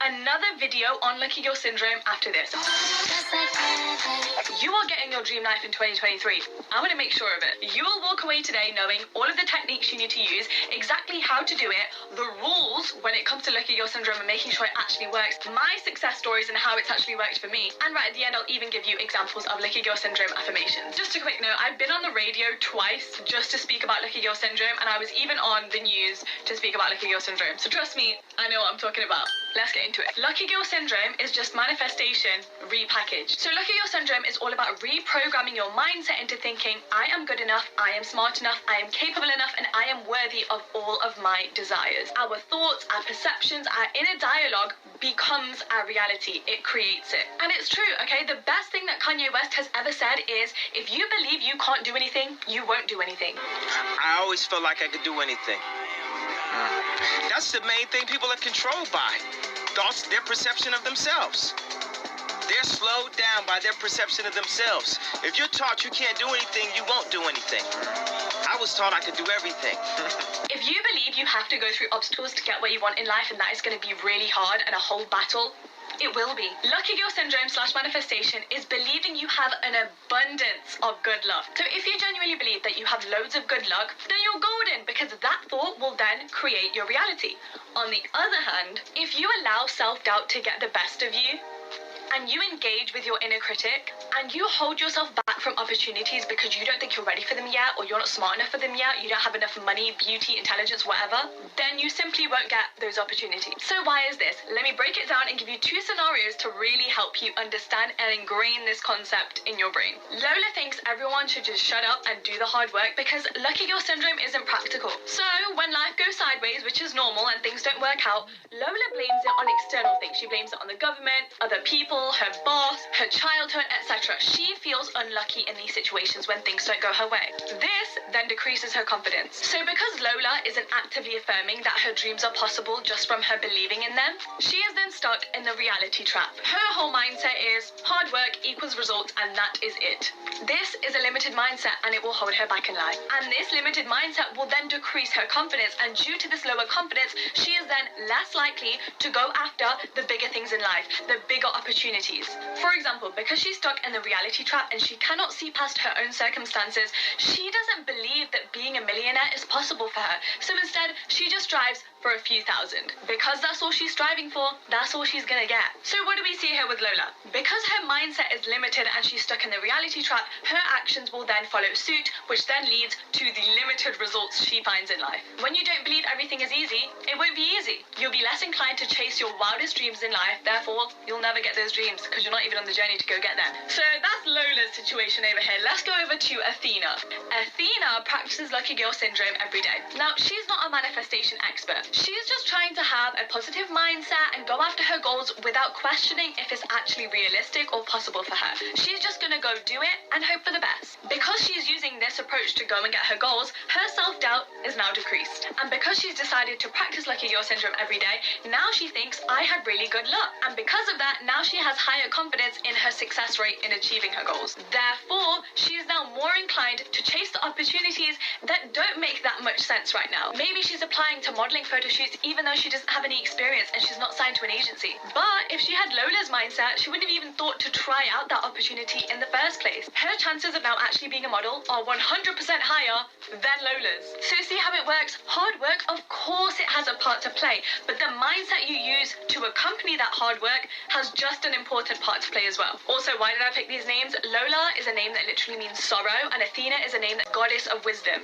another video on Lucky Girl Syndrome after this. You are getting your dream life in 2023. I'm going to make sure of it. You will walk away today knowing all of the techniques you need to use, exactly how to do it, the rules when it comes to Lucky Girl Syndrome and making sure it actually works, my success stories and how it's actually worked for me, and right at the end I'll even give you examples of Lucky Girl Syndrome affirmations. Just a quick note, I've been on the radio twice just to speak about Lucky Girl Syndrome, and I was even on the news to speak about Lucky Girl Syndrome. So trust me, I know what I'm talking about. Let's get into it. Lucky Girl Syndrome is just manifestation repackaged. So Lucky Girl Syndrome is all about reprogramming your mindset into thinking, I am good enough, I am smart enough, I am capable enough, and I am worthy of all of my desires. Our thoughts, our perceptions, our inner dialogue becomes our reality. It creates it. And it's true, okay? The best thing that Kanye West has ever said is, if you believe you can't do anything, you won't do anything. I always felt like I could do anything. That's the main thing people are controlled by. Thoughts, their perception of themselves. They're slowed down by their perception of themselves. If you're taught you can't do anything, you won't do anything. I was taught I could do everything. If you believe you have to go through obstacles to get what you want in life and that is going to be really hard and a whole battle, it will be. Lucky Girl Syndrome / manifestation is believing you have an abundance of good luck. So if you genuinely believe that you have loads of good luck, then you're golden, because that thought will then create your reality. On the other hand, if you allow self-doubt to get the best of you, and you engage with your inner critic, and you hold yourself back from opportunities because you don't think you're ready for them yet, or you're not smart enough for them yet, you don't have enough money, beauty, intelligence, whatever, then you simply won't get those opportunities. So why is this? Let me break it down and give you 2 scenarios to really help you understand and ingrain this concept in your brain. Lola thinks everyone should just shut up and do the hard work because Lucky Girl Syndrome isn't practical. So when life goes sideways, which is normal, and things don't work out, Lola blames it on external things. She blames it on the government, other people, her boss, her childhood, etc. She feels unlucky in these situations when things don't go her way. This then decreases her confidence. So because Lola isn't actively affirming that her dreams are possible just from her believing in them, she is then stuck in the reality trap. Her whole mindset is hard work equals results, and that is it. This is a limited mindset, and it will hold her back in life. And this limited mindset will then decrease her confidence, and due to this lower confidence, she is then less likely to go after the bigger things in life, the bigger opportunities. For example, because she's stuck in the reality trap and she cannot see past her own circumstances, she doesn't believe that being a millionaire is possible for her. So instead, she just strives for a few thousand. Because that's all she's striving for, that's all she's gonna get. So what do we see here with Lola? Because her mindset is limited and she's stuck in the reality trap, her actions will then follow suit, which then leads to the limited results she finds in life. When you don't believe everything is easy, it won't be easy. You'll be less inclined to chase your wildest dreams in life, therefore, you'll never get those dreams because you're not even on the journey to go get them. So that's Lola's situation over here. Let's go over to Athena. Athena practices Lucky Girl Syndrome every day. Now, she's not a manifestation expert. She's just trying to have a positive mindset and go after her goals without questioning if it's actually realistic or possible for her. She's just gonna go do it and hope for the best. Because she's using this approach to go and get her goals, her self-doubt is now decreased. And because she's decided to practice Lucky Girl Syndrome every day, now she thinks, I had really good luck. And because of that, now she has higher confidence in her success rate in achieving her goals. Therefore, she is now more inclined to chase the opportunities that don't make that much sense right now. Maybe she's applying to modeling photo shoots even though she doesn't have any experience and she's not signed to an agency. But if she had Lola's mindset, she wouldn't have even thought to try out that opportunity in the first place. Her chances of now actually being a model are 100% higher than Lola's. So see how it works? Hard work, of course it has a part to play, but the mindset you use to accompany that hard work has just an important part to play as well. Also, why did I pick these names? Lola is a name that literally means sorrow, and Athena is a name that goddess of wisdom.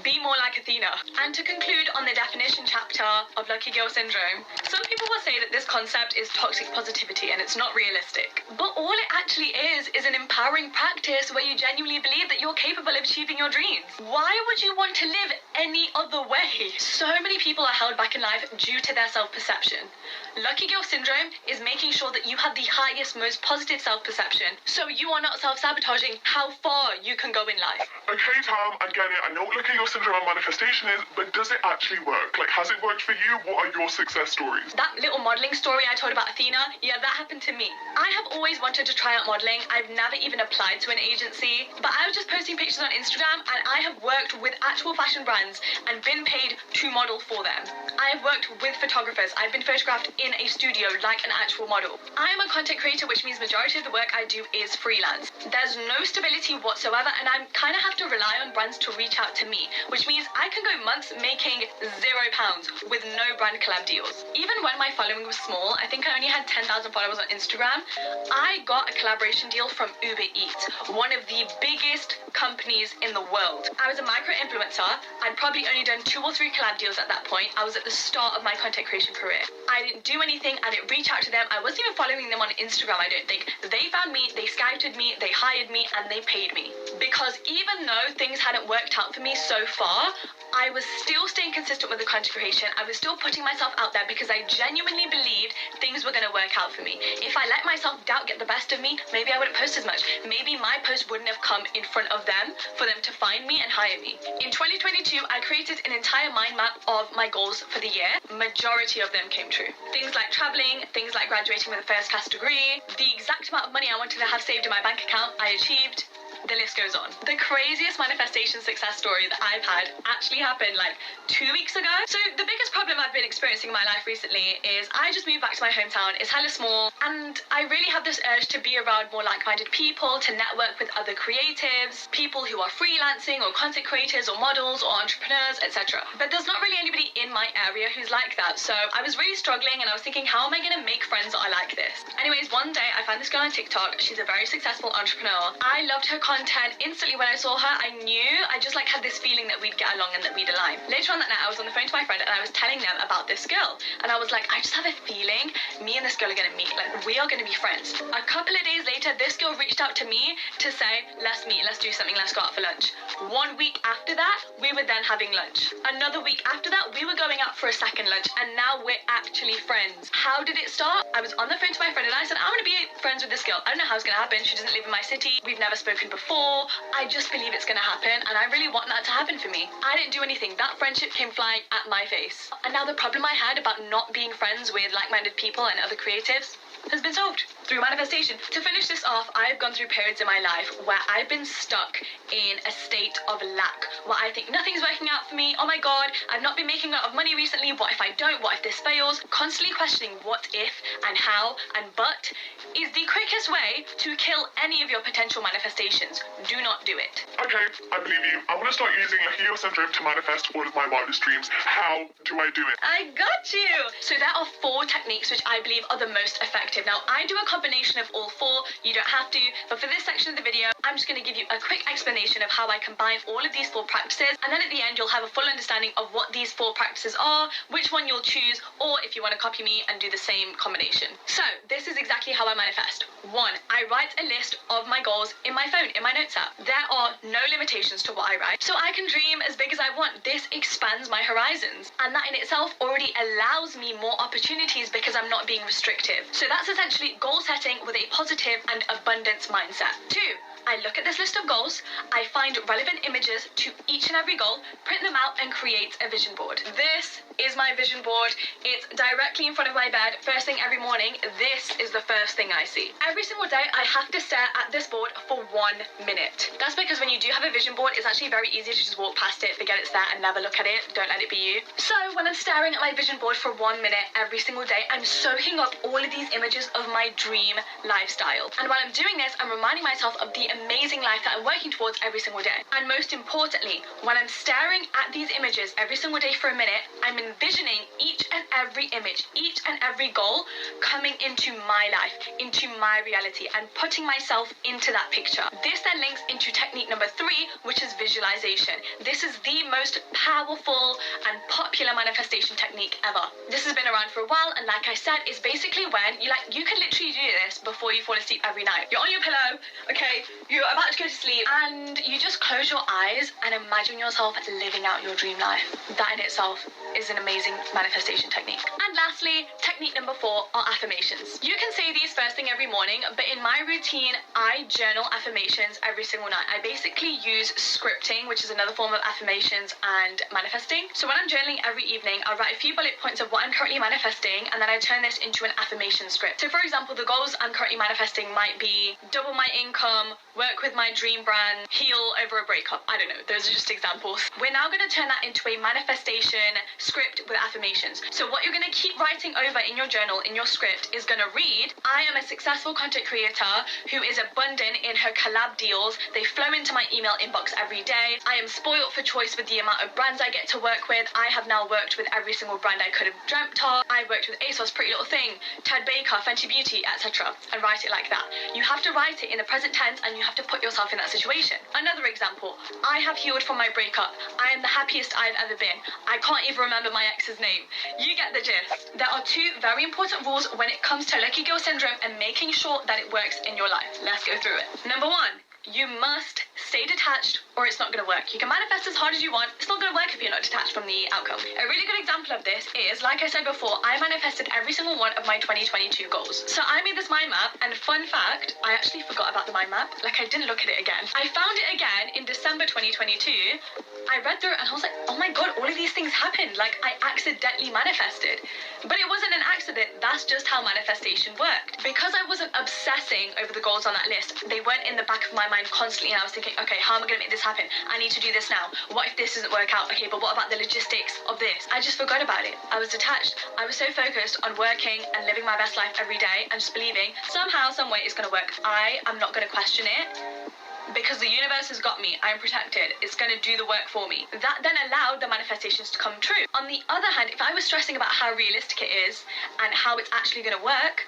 Be more like Athena. And to conclude on the definition chapter of Lucky Girl Syndrome, some people will say that this concept is toxic positivity and it's not realistic. But all it actually is an empowering practice where you genuinely believe that you're capable of achieving your dreams. Why would you want to live any other way? So many people are held back in life due to their self-perception. Lucky Girl Syndrome is making sure that you have the highest, most positive self-perception, so you are not self-sabotaging how far you can go in life. Okay, Tam, I get it. I know what Lucky Girl Syndrome and manifestation is, but does it actually work? Like, has it worked for you? What are your success stories? That little modelling modeling story I told about Athena, yeah, that happened to me. I have always wanted to try out modeling. I've never even applied to an agency, but I was just posting pictures on Instagram, and I have worked with actual fashion brands and been paid to model for them. I have worked with photographers. I've been photographed in a studio like an actual model. I am a content creator, which means majority of the work I do is freelance. There's no stability whatsoever, and I kind of have to rely on brands to reach out to me, which means I can go months making £0 with no brand collab deals. Even when my following was small, I think I only had 10,000 followers on Instagram, I got a collaboration deal from Uber Eats, one of the biggest companies in the world. I was a micro influencer. I'd probably only done 2 or 3 collab deals at that point. I was at the start of my content creation career. I didn't do anything. I didn't reach out to them. I wasn't even following them on Instagram, I don't think. They found me, they scouted me, they hired me, and they paid me. Because even though things hadn't worked out for me so far, I was still staying consistent with the content creation. I was still putting myself out there because I genuinely believed things were going to work out for me. If I let myself doubt get the best of me, maybe I wouldn't post as much. Maybe my post wouldn't have come in front of them for them to find me and hire me. In 2022, I created an entire mind map of my goals for the year. Majority of them came true. Things like traveling, things like graduating with a first class degree, the exact amount of money I wanted to have saved in my bank account, I achieved. The list goes on. The craziest manifestation success story that I've had actually happened like 2 weeks ago. So the biggest problem I've been experiencing in my life recently is I just moved back to my hometown. It's hella small, and I really have this urge to be around more like-minded people, to network with other creatives, people who are freelancing or content creators or models or entrepreneurs, etc. But there's not really anybody in my area who's like that. So I was really struggling, and I was thinking, how am I going to make friends that are like this? Anyways, one day I found this girl on TikTok. She's a very successful entrepreneur. I loved her content. Instantly when I saw her, I just like had this feeling that we'd get along and that we'd align. Later on that night, I was on the phone to my friend and I was telling them about this girl, and I was like, I just have a feeling me and this girl are gonna meet, like we are gonna be friends. A couple of days later, this girl reached out to me to say, let's meet, let's do something, let's go out for lunch. 1 week after that, we were then having lunch. Another week after that, we were going out for a second lunch, and now we're actually friends. How did it start? I was on the phone to my friend and I said, I want to be friends with this girl. I don't know how it's gonna happen. She doesn't live in my city. We've never spoken before. I just believe it's gonna happen, and I really want that to happen for me. I didn't do anything. That friendship came flying at my face. And now the problem I had about not being friends with like-minded people and other creatives has been solved through manifestation. To finish this off, I've gone through periods in my life where I've been stuck in a state of lack, where I think nothing's working out for me. Oh my god, I've not been making a lot of money recently. What if I don't? What if this fails? Constantly questioning what if and how and but is the quickest way to kill any of your potential manifestations. Do not do it. Okay, I believe you. I want to start using Leo syndrome to manifest all of my wildest dreams. How do I do it? I got you! So there are 4 techniques which I believe are the most effective. Now, I do a combination of all 4. You don't have to, but for this section of the video, I'm just going to give you a quick explanation of how I combine all of these 4 practices, and then at the end, you'll have a full understanding of what these 4 practices are, which one you'll choose, or if you want to copy me and do the same combination. So, this is exactly how I manifest. 1. I write a list of my goals in my phone, in my notes app. There are no limitations to what I write, so I can dream as big as I want. This expands my horizons, and that in itself already allows me more opportunities because I'm not being restrictive. So that's essentially goal setting with a positive and abundance mindset. 2. I look at this list of goals, I find relevant images to each and every goal, print them out, and create a vision board. This is my vision board. It's directly in front of my bed. First thing every morning, this is the first thing I see. Every single day, I have to stare at this board for 1 minute. That's because when you do have a vision board, it's actually very easy to just walk past it, forget it's there, and never look at it. Don't let it be you. So when I'm staring at my vision board for 1 minute every single day, I'm soaking up all of these images of my dream lifestyle. And while I'm doing this, I'm reminding myself of the amazing life that I'm working towards every single day. And most importantly, when I'm staring at these images every single day for a minute, I'm envisioning each and every image, each and every goal coming into my life, into my reality, and putting myself into that picture. This then links into technique number 3, which is visualization. This is the most powerful and popular manifestation technique ever. This has been around for a while, and like I said, it's basically when you can literally do this before you fall asleep every night. You're on your pillow, okay, you're about to go to sleep and you just close your eyes and imagine yourself living out your dream life. That in itself is an amazing manifestation technique. And lastly, technique number 4 are affirmations. You can say these first thing every morning, but in my routine, I journal affirmations every single night. I basically use scripting, which is another form of affirmations and manifesting. So when I'm journaling every evening, I'll write a few bullet points of what I'm currently manifesting, and then I turn this into an affirmation script. So for example, the goals I'm currently manifesting might be double my income, work with my dream brand, heal over a breakup. I don't know, those are just examples. We're now going to turn that into a manifestation script with affirmations. So what you're going to keep writing over in your journal, in your script, is going to read, I am a successful content creator who is abundant in her collab deals. They flow into my email inbox every day. I am spoiled for choice with the amount of brands I get to work with. I have now worked with every single brand I could have dreamt of. I worked with ASOS, Pretty Little Thing, Ted Baker, Fenty Beauty, etc. And write it like that. You have to write it in the present tense and you have to put yourself in that situation. Another example, I have healed from my breakup. I am the happiest I've ever been. I can't even remember my ex's name. You get the gist. There are 2 very important rules when it comes to lucky girl syndrome and making sure that it works in your life. Let's go through it. Number 1, you must stay detached or it's not going to work. You can manifest as hard as you want. It's not going to work if you're not detached from the outcome. A really good example of this is, like I said before, I manifested every single one of my 2022 goals. So I made this mind map, and fun fact, I actually forgot about the mind map. Like, I didn't look at it again. I found it again in December 2022. I read through it and I was like, oh my god, all of these things happened. Like, I accidentally manifested. But it wasn't an accident. That's just how manifestation worked. Because I wasn't obsessing over the goals on that list, they weren't in the back of my mind constantly, and I was thinking, okay, how am I going to make this happen? I need to do this now. What if this doesn't work out? Okay, but what about the logistics of this? I just forgot about it. I was detached. I was so focused on working and living my best life every day and just believing somehow, some way it's going to work. I am not going to question it, because the universe has got me. I'm protected. It's going to do the work for me. That then allowed the manifestations to come true. On the other hand, if I was stressing about how realistic it is and how it's actually going to work,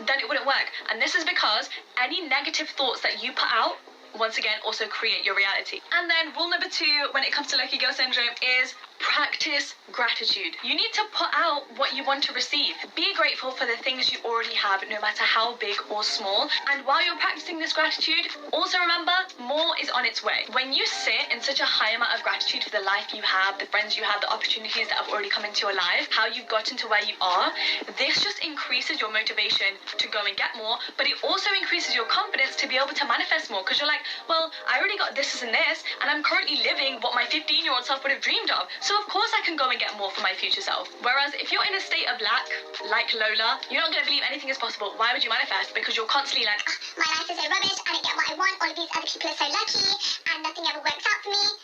then it wouldn't work. And this is because any negative thoughts that you put out, once again, also create your reality. And then rule number 2 when it comes to lucky girl syndrome is practice gratitude. You need to put out what you want to receive. Be grateful for the things you already have, no matter how big or small. And while you're practicing this gratitude, also remember, more is on its way. When you sit in such a high amount of gratitude for the life you have, the friends you have, the opportunities that have already come into your life, how you've gotten to where you are, this just increases your motivation to go and get more, but it also increases your confidence to be able to manifest more, because you're like, well, I already got this and this, and I'm currently living what my 15-year-old self would have dreamed of. So of course I can go and get more for my future self. Whereas if you're in a state of lack, like Lola, you're not going to believe anything is possible. Why would you manifest? Because you're constantly like, my life is so rubbish, I don't get what I want, all of these other people are so lucky, and nothing ever works out for me.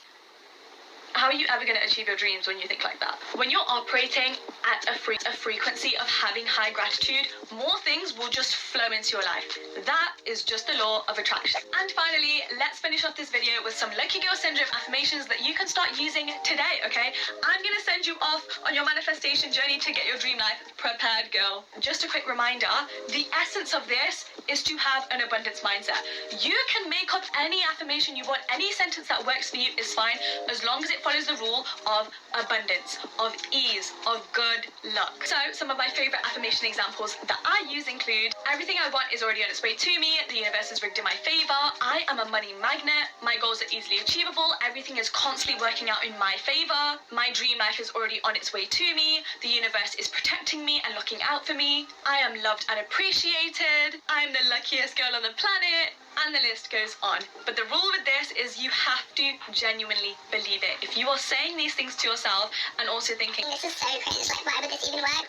how are you ever going to achieve your dreams when you think like that? When you're operating at a frequency of having high gratitude, more things will just flow into your life. That is just the law of attraction. And finally, let's finish off this video with some lucky girl syndrome affirmations that you can start using today, okay? I'm going to send you off on your manifestation journey to get your dream life prepared, girl. Just a quick reminder, the essence of this is to have an abundance mindset. You can make up any affirmation you want, any sentence that works for you is fine, as long as it follows the rule of abundance, of ease, of good luck. So some of my favorite affirmation examples that I use include: everything I want is already on its way to me, the universe is rigged in my favor, I am a money magnet, my goals are easily achievable, everything is constantly working out in my favor, my dream life is already on its way to me, the universe is protecting me and looking out for me, I am loved and appreciated, I'm the luckiest girl on the planet, and the list goes on. But the rule with this is you have to genuinely believe it. If you are saying these things to yourself and also thinking, this is so cringe, like why would this even work?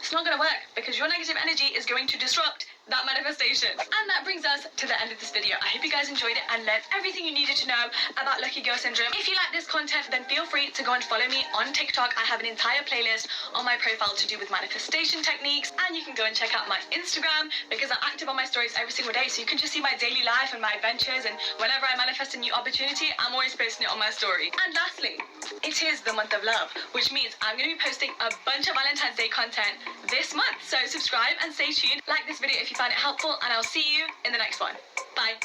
it's not going to work, because your negative energy is going to disrupt that manifestation. And that brings us to the end of this video. I hope you guys enjoyed it and learned everything you needed to know about lucky girl syndrome. If you like this content, then feel free to go and follow me on TikTok. I have an entire playlist on my profile to do with manifestation techniques, and you can go and check out my Instagram, because I'm active on my stories every single day, so you can just see my daily life and my adventures, and whenever I manifest a new opportunity, I'm always posting it on my story. And lastly, it is the month of love, which means I'm going to be posting a bunch of Valentine's Day content this month, so subscribe and stay tuned. Like this video if you found it helpful, and I'll see you in the next one. Bye.